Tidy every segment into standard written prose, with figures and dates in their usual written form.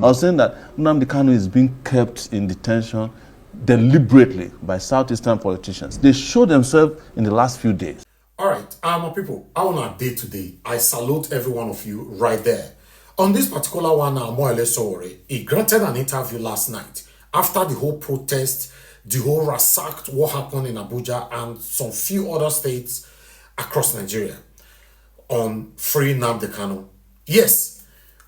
I was saying that Nnamdi Kanu is being kept in detention deliberately by Southeastern politicians. They showed themselves in the last few days. All right, my people, on our day today, I salute every one of you right there. On this particular one, Sowore, he granted an interview last night after the whole protest, the whole ransacked what happened in Abuja and some few other states across Nigeria on free Nnamdi Kanu. Yes,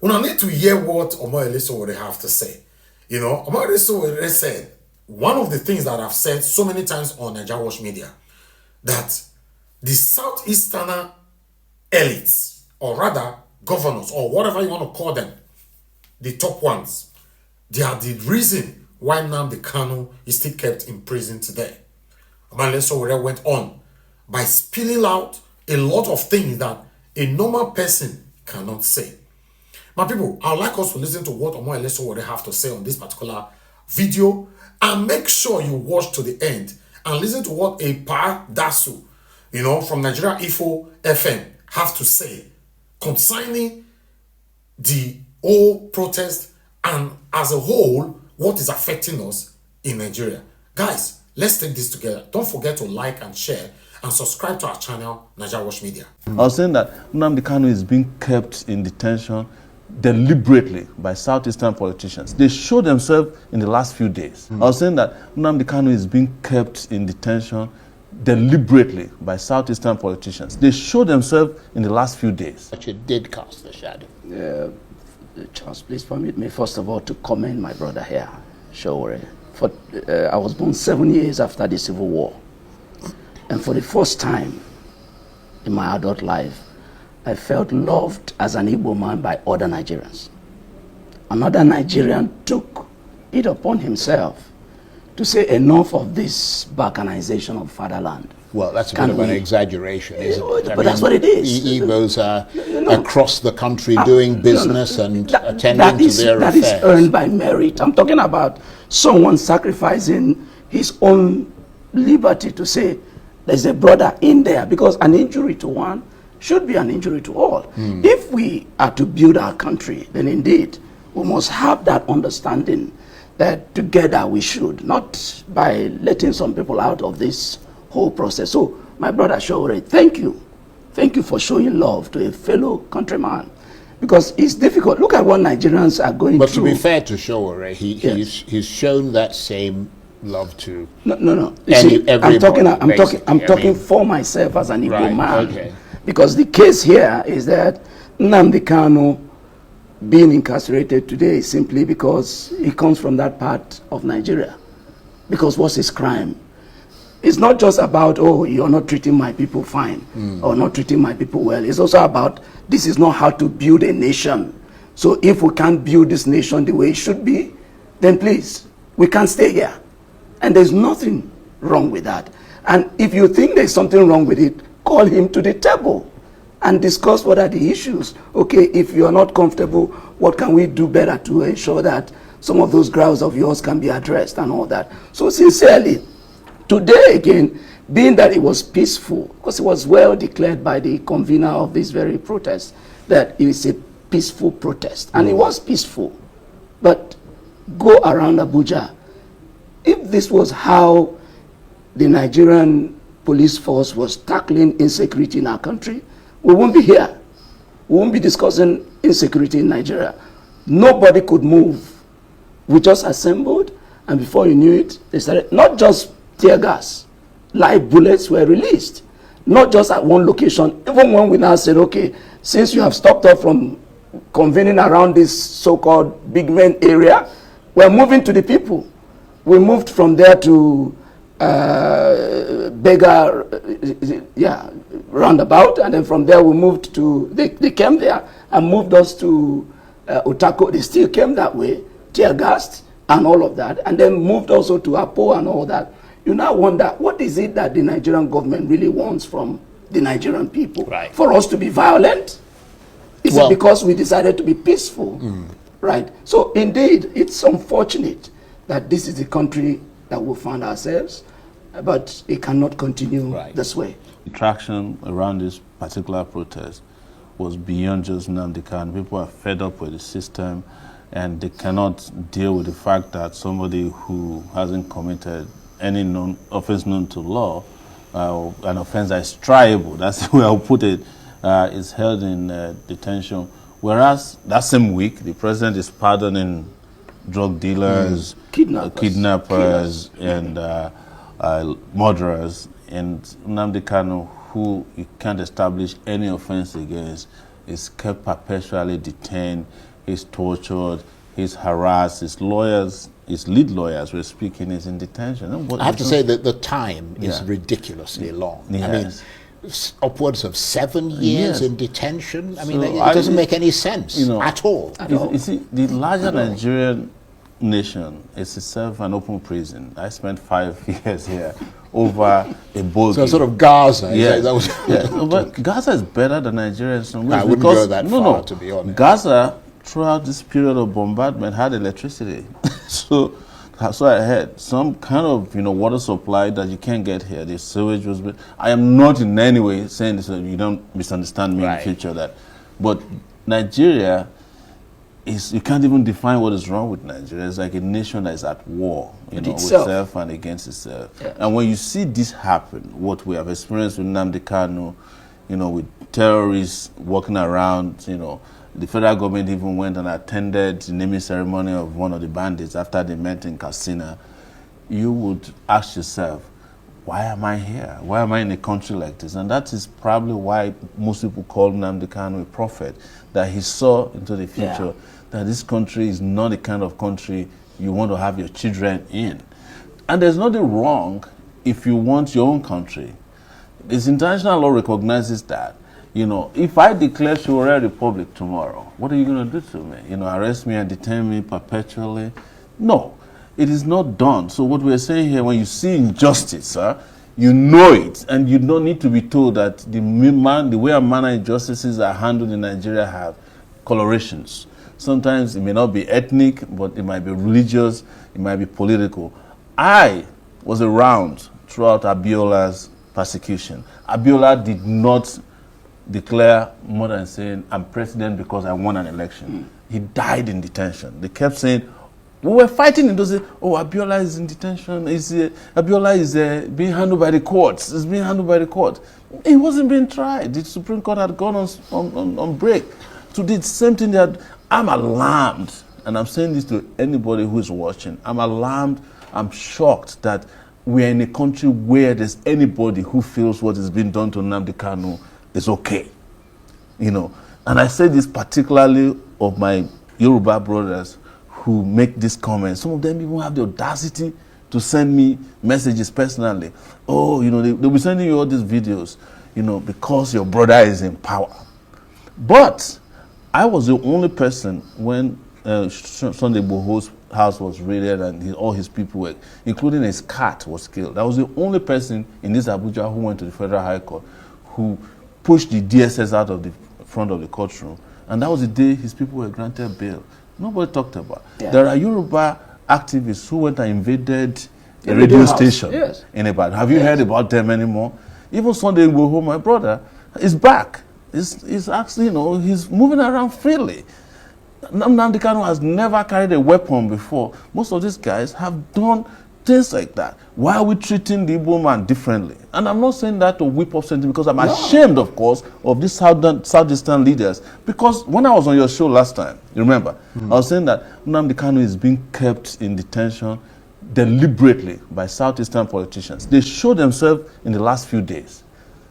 we need to hear what Sowore have to say. You know, Sowore said, one of the things that I've said so many times on NWATCH media, that the Southeastern elites, or rather governors, or whatever you want to call them, the top ones, they are the reason why Nnamdi Kanu is still kept in prison today. Sowore went on by spilling out a lot of things that a normal person cannot say. My people, I would like us to listen to what Sowore have to say on this particular video, and make sure you watch to the end and listen to what a Pa Dasu, you know, from Nigeria Info FM have to say concerning the whole protest and as a whole what is affecting us in Nigeria. Guys, let's take this together. Don't forget to like and share and subscribe to our channel, NWATCH Media. I was saying that Nnamdi Kanu is being kept in detention deliberately by Southeastern politicians. They showed themselves in the last few days. I was saying that Nnamdi Kanu is being kept in detention deliberately by Southeastern politicians. They showed themselves in the last few days. But it did cast a shadow. Charles, please permit me first of all to commend my brother here, Sowore. I was born 7 years after the Civil War. And for the first time in my adult life, I felt loved as an Igbo man by other Nigerians. Another Nigerian took it upon himself to say enough of this balkanization of fatherland. Well, that's a bit of an exaggeration, isn't it? But that's what it is. Igbos are across the country doing business and attending to their affairs. That is earned by merit. I'm talking about someone sacrificing his own liberty to say there's a brother in there, because an injury to one should be an injury to all. If we are to build our country, then indeed we must have that understanding that together we should, not by letting some people out of this whole process. So, my brother Sowore, thank you. Thank you for showing love to a fellow countryman, because it's difficult. Look at what Nigerians are going through. But to be fair to Sowore, he's shown that same love to No. I'm talking for myself as an Igbo man. Okay. Because the case here is that Nnamdi Kanu being incarcerated today is simply because he comes from that part of Nigeria. Because what's his crime? It's not just about, oh, you're not treating my people fine or not treating my people well. It's also about, this is not how to build a nation. So if we can't build this nation the way it should be, then please, we can't stay here. And there's nothing wrong with that. And if you think there's something wrong with it, call him to the table and discuss what are the issues. Okay, if you're not comfortable, what can we do better to ensure that some of those grounds of yours can be addressed and all that. So sincerely, today again, being that it was peaceful, because it was well declared by the convener of this very protest that it is a peaceful protest, and it was peaceful. But go around Abuja, if this was how the Nigerian police force was tackling insecurity in our country, we won't be here. We won't be discussing insecurity in Nigeria. Nobody could move. We just assembled, and before you knew it, they started, not just tear gas, live bullets were released. Not just at one location. Even when we now said, okay, since you have stopped us from convening around this so-called big men area, we're moving to the people. We moved from there to Beggar, roundabout, and then from there we moved to, they came there and moved us to Otako. They still came that way, tear gassed and all of that, and then moved also to Apo and all that. You now wonder, what is it that the Nigerian government really wants from the Nigerian people? Right. For us to be violent? Is it because we decided to be peaceful? Right. So indeed, it's unfortunate that this is the country that we found ourselves, but it cannot continue this way. The traction around this particular protest was beyond just Nnamdi Kanu. People are fed up with the system, and they cannot deal with the fact that somebody who hasn't committed any offense known to law, an offense that is triable, that's the way I'll put it, is held in detention. Whereas that same week, the president is pardoning drug dealers, kidnappers and murderers, and Nnamdi Kanu, who you can't establish any offense against, is kept perpetually detained, he's tortured, he's harassed, his lawyers, his lead lawyers were speaking, is in detention. I have to say that the time is ridiculously long. Yes. I mean, upwards of 7 years in detention. I mean, So it doesn't make any sense at all. You see, the larger Nigerian nation is itself an open prison. I spent 5 years here over a boat. So sort of Gaza. Yeah, That was but Gaza is better than Nigeria in some ways. I wouldn't go that far, to be honest. Gaza, throughout this period of bombardment, had electricity. so I had some kind of water supply that you can't get here. The sewage was. I am not in any way saying this, so you don't misunderstand me in the future. But Nigeria is, you can't even define what is wrong with Nigeria. It's like a nation that is at war, with itself and against itself. Yeah. And when you see this happen, what we have experienced with Nnamdi Kanu, with terrorists walking around, the federal government even went and attended the naming ceremony of one of the bandits after they met in Katsina, you would ask yourself, why am I here? Why am I in a country like this? And that is probably why most people call Nnamdi Kanu a prophet, that he saw into the future that this country is not the kind of country you want to have your children in. And there's nothing wrong if you want your own country. This international law recognizes that. If I declare Sowore Republic tomorrow, what are you going to do to me? Arrest me and detain me perpetually? No, it is not done. So what we're saying here, when you see injustice, you know it, and you don't need to be told that the way and manner injustices are handled in Nigeria have colorations. Sometimes it may not be ethnic, but it might be religious, it might be political. I was around throughout Abiola's persecution. Abiola did not declare more than saying, I'm president because I won an election. He died in detention. They kept saying, we were fighting in those days, Abiola is in detention, Abiola is being handled by the courts, it's being handled by the court. He wasn't being tried. The Supreme Court had gone on break. So the same thing that I'm alarmed, and I'm saying this to anybody who is watching, I'm alarmed, I'm shocked that we're in a country where there's anybody who feels what is being done to Nnamdi Kanu is okay. And I say this particularly of my Yoruba brothers who make these comments. Some of them even have the audacity to send me messages personally. They'll be sending you all these videos, because your brother is in power. But I was the only person when Sunday Igboho's house was raided and all his people were, including his cat, was killed. I was the only person in this Abuja who went to the Federal High Court who pushed the DSS out of the front of the courtroom. And that was the day his people were granted bail. Nobody talked about it. There are Yoruba activists who went and invaded a radio station in Ibadan. Have you heard about them anymore? Even Sunday Igboho, my brother, is back. He's actually, he's moving around freely. Nnamdi Kanu has never carried a weapon before. Most of these guys have done things like that. Why are we treating the Igbo man differently? And I'm not saying that to whip up something, because I'm ashamed, of course, of these Southeastern leaders. Because when I was on your show last time, you remember, I was saying that Nnamdi Kanu is being kept in detention deliberately by Southeastern politicians. They showed themselves in the last few days.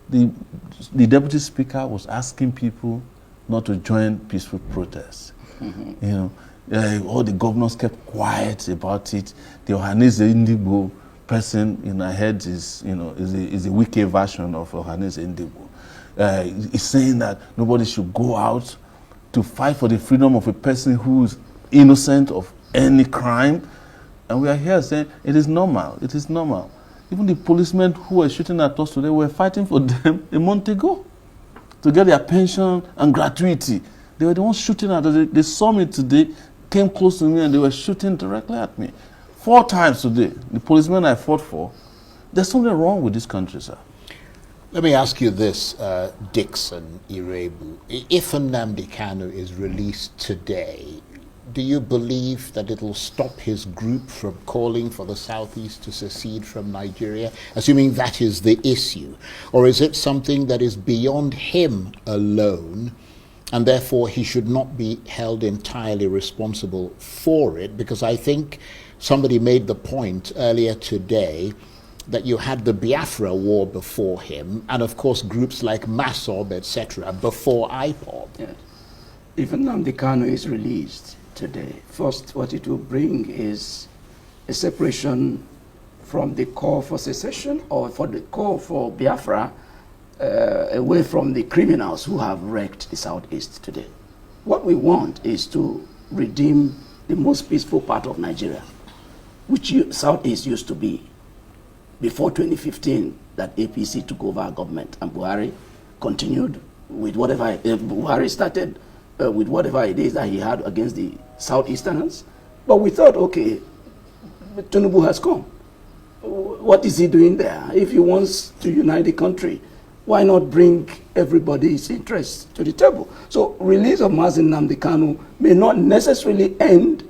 The deputy speaker was asking people not to join peaceful protests. All the governors kept quiet about it. The Ohaneze Ndigbo person, I heard is a wicked version of Ohaneze Ndigbo. He's saying that nobody should go out to fight for the freedom of a person who's innocent of any crime. And we are here saying it is normal. It is normal. Even the policemen who were shooting at us today were fighting for them a month ago to get their pension and gratuity. They were the ones shooting at us. They saw me today, came close to me, and they were shooting directly at me. 4 times today, the policemen I fought for. There's something wrong with this country, sir. Let me ask you this, Dixon Irebu. If Nnamdi Kanu is released today, do you believe that it'll stop his group from calling for the Southeast to secede from Nigeria, assuming that is the issue? Or is it something that is beyond him alone, and therefore he should not be held entirely responsible for it? Because I think somebody made the point earlier today that you had the Biafra war before him, and of course groups like MASOB, etc., before IPOB. Yes. Even Nnamdi Kanu is released today, first what it will bring is a separation from the call for secession or for the call for Biafra away from the criminals who have wrecked the Southeast today. What we want is to redeem the most peaceful part of Nigeria, which Southeast used to be before 2015 that APC took over our government and Buhari continued with whatever, Buhari started with whatever it is that he had against the Southeasterners. But we thought, okay, Tinubu has come. What is he doing there? If he wants to unite the country, why not bring everybody's interests to the table? So release of Mazi Nnamdi Kanu may not necessarily end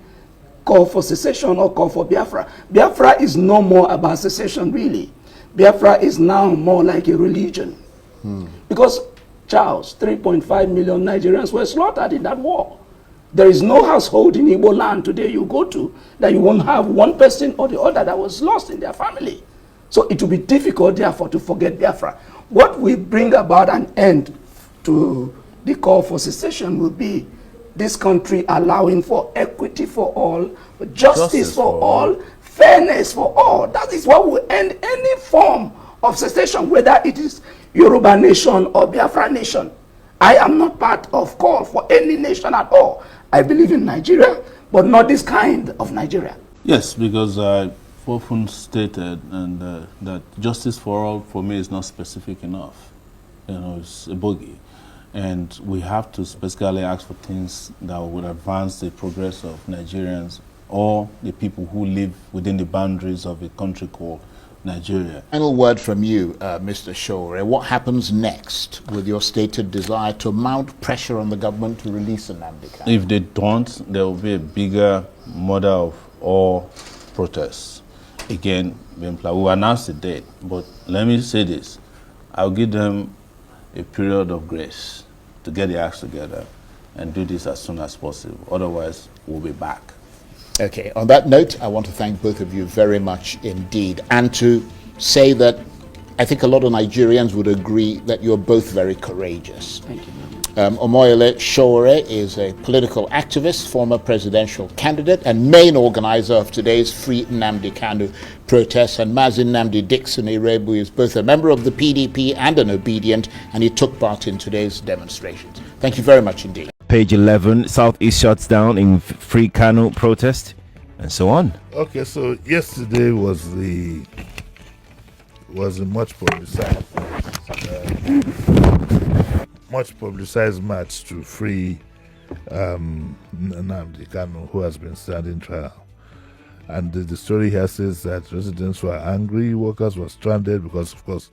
call for secession or call for Biafra. Biafra is no more about secession, really. Biafra is now more like a religion. Because, Charles, 3.5 million Nigerians were slaughtered in that war. There is no household in Igbo land today you go to that you won't have one person or the other that was lost in their family. So it will be difficult, therefore, to forget Biafra. What will bring about an end to the call for secession will be this country allowing for equity for all, justice for all, fairness for all. That is what will end any form of secession, whether it is Yoruba nation or Biafra nation. I am not part of call for any nation at all. I believe in Nigeria, but not this kind of Nigeria. Yes, because I often stated and that justice for all for me is not specific enough. You know, it's a bogey. And we have to specifically ask for things that would advance the progress of Nigerians or the people who live within the boundaries of a country called Nigeria. Final word from you, Mr. Sowore. What happens next with your stated desire to mount pressure on the government to release Nnamdi Kanu? If they don't, there will be a bigger murder of all protests. Again, we will announce the date, but let me say this. I'll give them a period of grace to get the acts together and do this as soon as possible. Otherwise, we'll be back. Okay, on that note, I want to thank both of you very much indeed, and to say that I think a lot of Nigerians would agree that you're both very courageous. Thank you. Omoyele Sowore is a political activist, former presidential candidate, and main organizer of today's Free Nnamdi Kanu protests. And Mazi Nnamdi Dixon Irebu is both a member of the PDP and an obedient, and he took part in today's demonstrations. Thank you very much indeed. Page 11, Southeast shuts down in Free Kanu protest, and so on. Okay, so yesterday was the much publicized match to free Nnamdi Kanu, who has been standing trial. And the story here says that residents were angry, workers were stranded because, of course,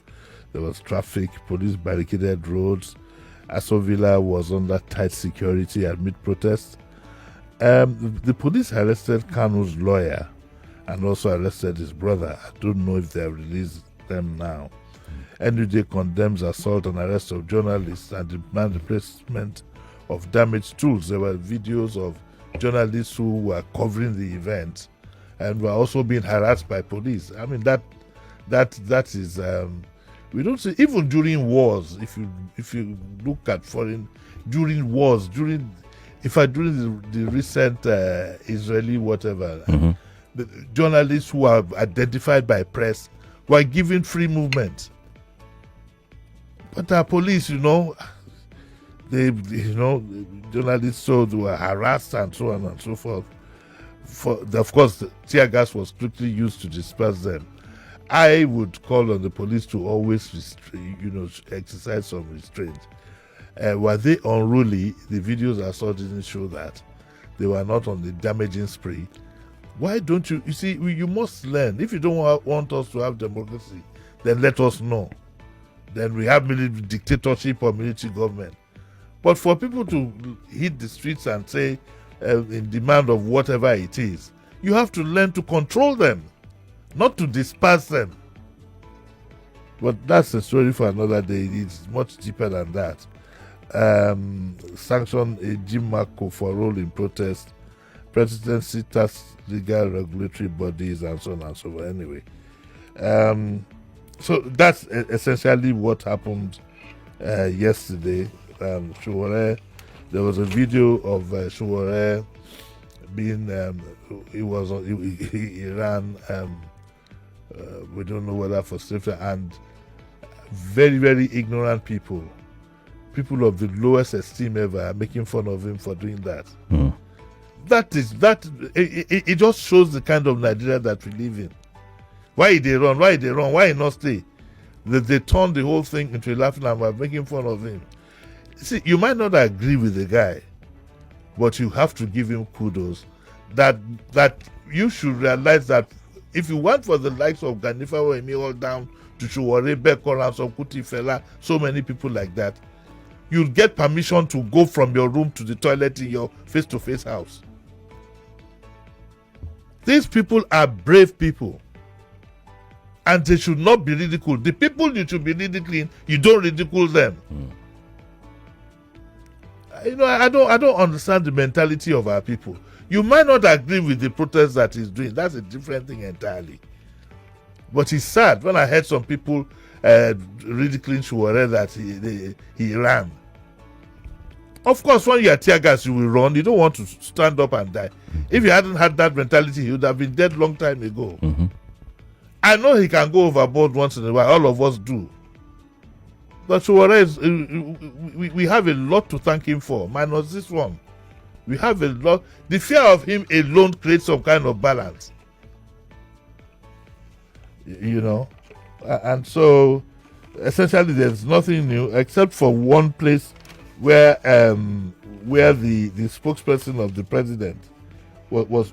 there was traffic, police barricaded roads. Aso Villa was under tight security amid protests. The police arrested Kanu's lawyer and also arrested his brother. I don't know if they have released them now. NWACH condemns assault and arrest of journalists and demand replacement of damaged tools. There were videos of journalists who were covering the event and were also being harassed by police. I mean, that is we don't see, even during wars. If you look at during wars, during the recent Israeli whatever, the journalists who are identified by press were given free movement. But our police, journalists were harassed and so on and so forth. Of course, the tear gas was quickly used to disperse them. I would call on the police to always, exercise some restraint. Were they unruly? The videos I saw didn't show that. They were not on the damaging spree. Why don't you? You see, you must learn. If you don't want us to have democracy, then let us know. Then we have dictatorship or military government. But for people to hit the streets and say, in demand of whatever it is, you have to learn to control them, not to disperse them. But that's a story for another day. It's much deeper than that. Sanction Ejimako for role in protest. Presidency tasked legal regulatory bodies and so on and so forth. Anyway, so that's essentially what happened yesterday. Sowore, there was a video of Sowore being he ran we don't know whether for safety, and very, very ignorant people of the lowest esteem ever are making fun of him for doing that. It just shows the kind of Nigeria that we live in. Why they run? Why he not stay? They turned the whole thing into a laughing and were making fun of him. See, you might not agree with the guy, but you have to give him kudos that you should realize that if you want for the likes of Ganifa Wemi all down to Sowore, Bekor, and some Kuti fella, so many people like that, you'll get permission to go from your room to the toilet in your face-to-face house. These people are brave people, and they should not be ridiculed. The people you should be ridiculing, you don't ridicule them. You know, I don't understand the mentality of our people. You might not agree with the protest that he's doing. That's a different thing entirely. But it's sad when I heard some people ridiculing Sowore that he ran. Of course, when you are tear gas, you will run. You don't want to stand up and die. If you hadn't had that mentality, he would have been dead long time ago. I know he can go overboard once in a while. All of us do. But Sowore we have a lot to thank him for, minus this one. We have a lot. The fear of him alone creates some kind of balance. You know? And so, essentially, there's nothing new except for one place where the spokesperson of the president was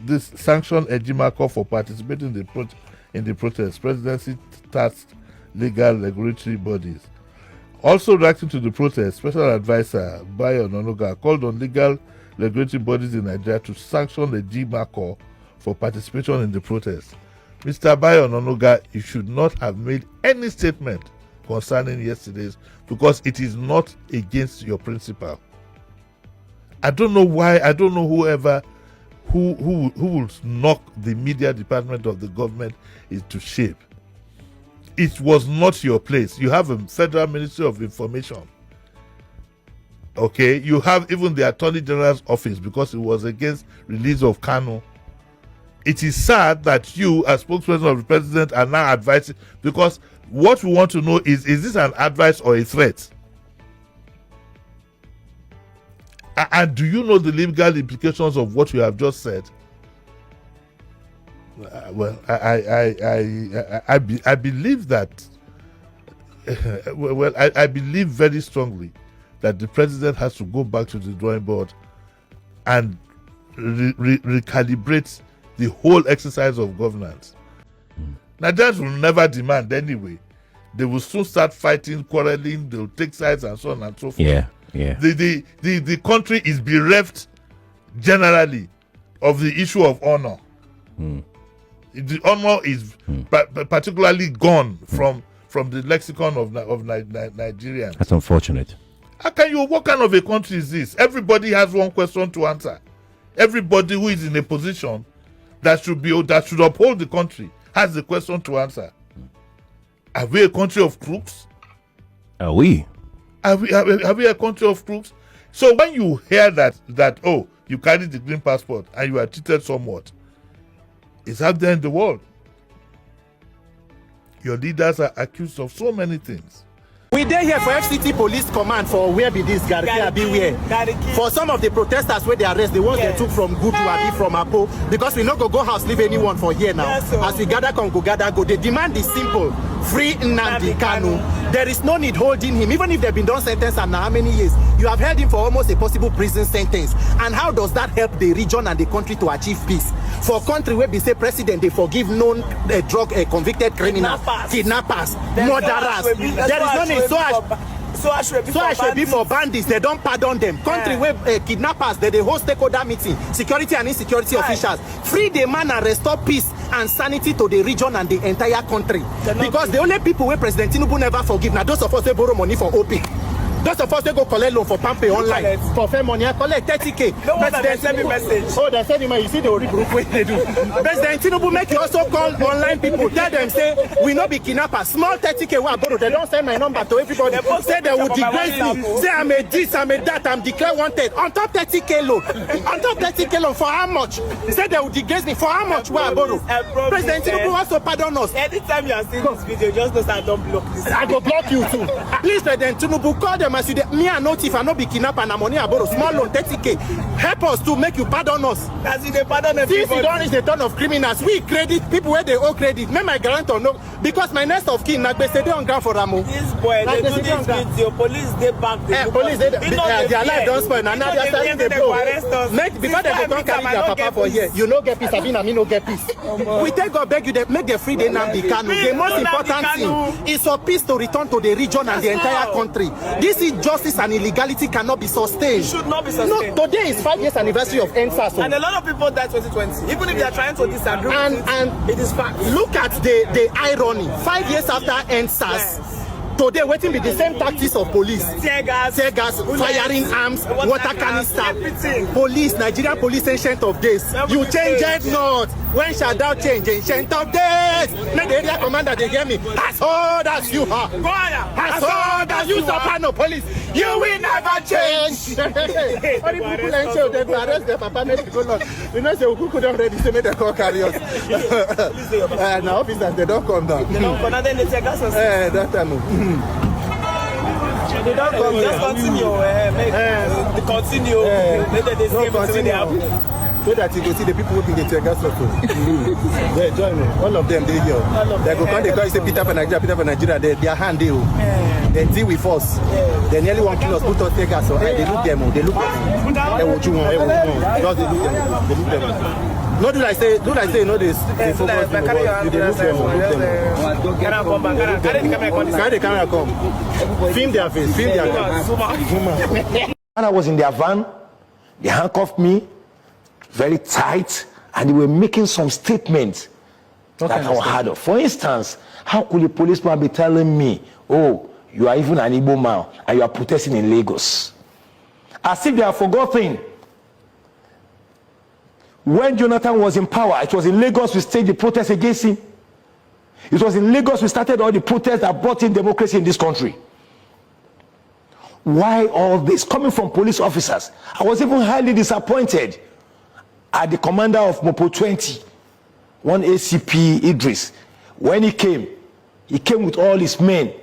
this sanctioned Ejimako for participating in the protest. Presidency tasked legal regulatory bodies. Also reacting to the protest, Special Advisor Bayo Ononuga called on legal regulatory bodies in Nigeria to sanction Ejimako for participation in the protest. Mr. Bayo Ononuga, you should not have made any statement concerning yesterday's, because it is not against your principle. I don't know why. I don't know who will knock the media department of the government into shape. It was not your place. You have a Federal Ministry of Information. Okay, you have even the Attorney General's office, because it was against release of Kanu. It is sad that you, as spokesperson of the president, are now advising, because what we want to know is this an advice or a threat? And do you know the legal implications of what you have just said? Well, I believe that. I believe very strongly that the president has to go back to the drawing board and recalibrate the whole exercise of governance. Nigerians will never demand anyway. They will soon start fighting, quarreling. They will take sides and so on and so forth. Yeah. The country is bereft generally of the issue of honor. The honor is particularly gone from the lexicon of Nigerians. That's unfortunate. What kind of a country is this? Everybody has one question to answer. Everybody who is in a position that should uphold the country has the question to answer. Are we a country of crooks? Are we? Are we a country of crooks? So when you hear that oh, you carry the green passport and you are treated somewhat, it's out there in the world. Your leaders are accused of so many things. We dey here for FCT Police Command for where be this Gariki be where. For some of the protesters where they arrest, the ones they took from Good to Abi from Apo, because we not go house leave anyone for here now. As we gather come go gather go. The demand is simple: free Nnamdi Kanu. There is no need holding him, even if they've been done sentence and now how many years. You have held him for almost a possible prison sentence. And how does that help the region and the country to achieve peace? For a country where we say president, they forgive known drug convicted criminals, kidnappers, murderers. There is no need. So I should be for bandits. They don't pardon them. Country where kidnappers, they host stakeholder meeting, security and insecurity officials. Free the man and restore peace and sanity to the region and the entire country. Because the only people where President Tinubu never forgive, now those of us they borrow money for OP. Those of us they go collect loan for Pampe online. For fair money, I collect 30K. No one they send me message. Oh, they send me. You see the group way they do. President Tinubu make you also call online people. Tell them say we not be kidnappers. Small 30K where I borrow. They don't send my number to everybody. Say they will degrade me. Say I'm a this, I'm a that. I'm declared wanted. On top 30K loan. On top 30K loan for how much? Say they will degrade me for how much? Where I borrow. President Tinubu also pardon us. Anytime you are seeing this video, just know that I don't block this. I go block you too. Please, President Tinubu, call them. Me and not if I not be kidnapped and money I borrow small loan 30K. Help us to make you pardon us. As you pardon everybody. Since you don't reach the turn of criminals, we credit people where they owe credit. Make my guarantor no because my next of kin like they say they on ground for Ramo. This boy like they do this with your police they back the police they their life don't spoil and now they are starting to blow. Make before they go come carry their papa for here. You no get peace, I mean no get peace. We take God beg you they make the free the Nnamdi Kanu. The most important thing is for peace to return to the region and the entire country. This is justice and illegality cannot be sustained. It should not be sustained. No, today is 5 years anniversary of NSAS. And a lot of people died 2020. Even if they are trying to disagree and it is fact. Look at the irony. 5 years after NSAS, today waiting with the same tactics of police. Tear gas, firing arms, water canister. Police, Nigerian police ancient of days. You change it not. When shall thou change ancient of days? Make the area commander they hear me. As old as you are. As old as you are. Police. You will never change. All the people in show they arrest their papa make go on. You know say Ukuku don't ready to make the call carry us. Now officers they don't come down. They don't come down. Then they take us. That time. They don't come. Just continue. Continue. They continue. So that you can see the people who think they take us also. Yeah, join me. All of them, they here. They go come, they go say Peter for Nigeria, their hand they deal with us. They nearly want to kill us, put us take us. They look them, they look them. They will do one, just they look them. No, do like say, you know this. They focus on the they look them, Carry the camera come. Film their face, film their face. When I was in their van, they handcuffed me very tight, and they were making some statements that I heard of. For instance, how could a policeman be telling me, oh, you are even an Igbo man, and you are protesting in Lagos? As if they have forgotten. When Jonathan was in power, it was in Lagos we staged the protest against him. It was in Lagos we started all the protests that brought in democracy in this country. Why all this? Coming from police officers. I was even highly disappointed at the commander of Mopo 20, one ACP Idris. When he came with all his men.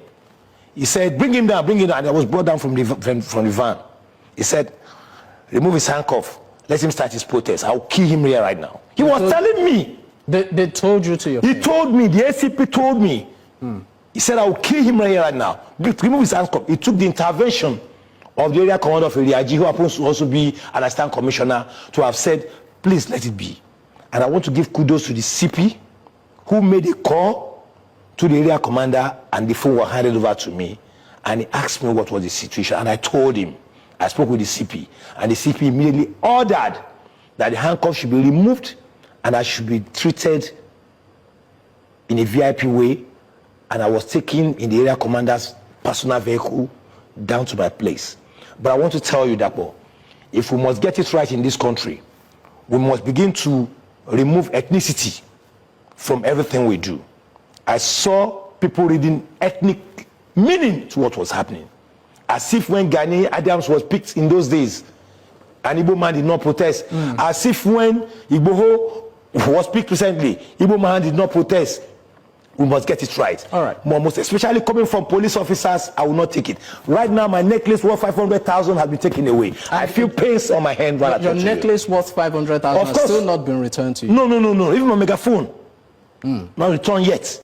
He said, bring him down, and I was brought down from the van. He said, remove his handcuff, let him start his protest. I'll kill him here right now. He was telling me. They told you to your face. He told me, the ACP told me. He said, I'll kill him right now. Remove his handcuff. It took the intervention of the area commander of Area G, who happens to also be an assistant commissioner, to have said, please let it be. And I want to give kudos to the CP who made a call to the area commander, and the phone was handed over to me. And he asked me what was the situation, and I told him. I spoke with the CP, and the CP immediately ordered that the handcuff should be removed and I should be treated in a VIP way. And I was taken in the area commander's personal vehicle down to my place. But I want to tell you that, if we must get it right in this country, we must begin to remove ethnicity from everything we do. I saw people reading ethnic meaning to what was happening. As if when Gani Adams was picked in those days, an Igbo man did not protest. As if when Igboho was picked recently, Igbo man did not protest. We must get it right. All right. Most especially coming from police officers, I will not take it. Right now, my necklace worth 500,000 has been taken away. I feel pains on my hand while I talk to you. Your necklace worth 500,000 has still not been returned to you. No. Even my megaphone, not returned yet.